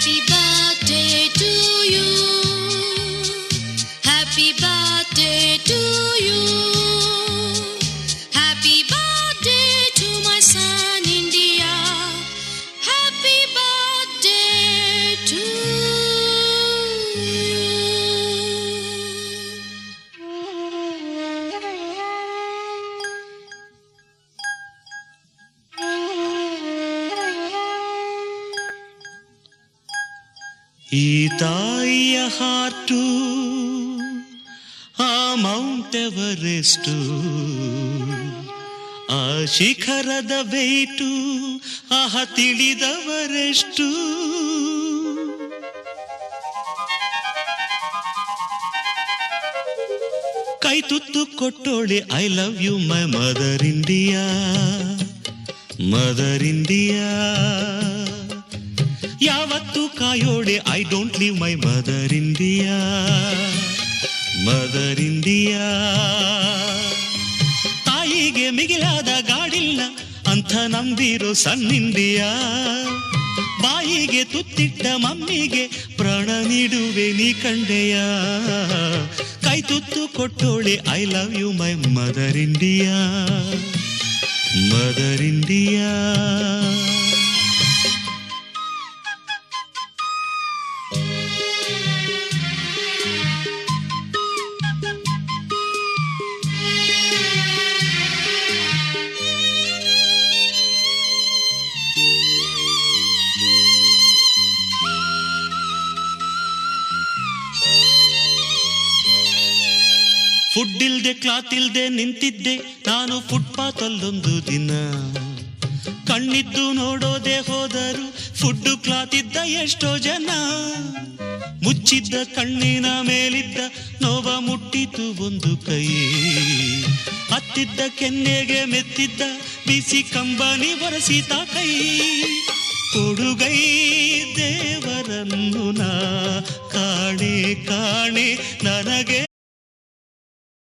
Happy birthday to you. Happy birthday to you. Happy birthday to my son India. Happy birthday to you. ಈ ತಾಯಿಯ heart ಆ Mount Everest, ಆ ಶಿಖರದ weight ಆಹ ತಿಳಿದವರೆಷ್ಟು. ಕೈ ತುತ್ತು ಕೊಟ್ಟೋಳೆ I love you my mother India, mother India. ಯಾವತ್ತು ಕಾಯೋಡೆ I don't leave my mother India, mother India. ತಾಯಿಗೆ ಮಿಗಿಲಾದ ಗಾಡಿಲ್ಲ ಅಂತ ನಂಬಿರೋ ಸನ್ ಇಂಡಿಯಾ. ಬಾಯಿಗೆ ತುತ್ತಿಟ್ಟ ಮಮ್ಮಿಗೆ ಪ್ರಾಣ ನೀಡುವೆ ನೀ ಕಂಡೆಯ. ಕೈ ತುತ್ತು ಕೊಟ್ಟೋಳೆ I love you my mother India, mother India. Food ಇಲ್ದೆ ಕ್ಲಾತ್ ಇಲ್ದೆ ನಿಂತಿದ್ದೆ ನಾನು ಫುಟ್ಪಾತ್ ಅಲ್ಲೊಂದು ದಿನ. ಕಣ್ಣಿದ್ದು ನೋಡೋದೆ ಹೋದರು ಫುಡ್ ಕ್ಲಾತ್ ಇದ್ದ ಎಷ್ಟೋ ಜನ. ಮುಚ್ಚಿದ್ದ ಕಣ್ಣಿನ ಮೇಲಿದ್ದ ನೋವ ಮುಟ್ಟಿತು ಒಂದು ಕೈ. ಹತ್ತಿದ್ದ ಕೆನ್ನೆಗೆ ಮೆತ್ತಿದ್ದ ಬಿಸಿ ಕಂಬನಿ ಒರೆಸಿತ ಕೈ. ಕೊಡುಗೈ ದೇವರನ್ನು ನಾ ಕಾಣೆ ಕಾಣೆ ನನಗೆ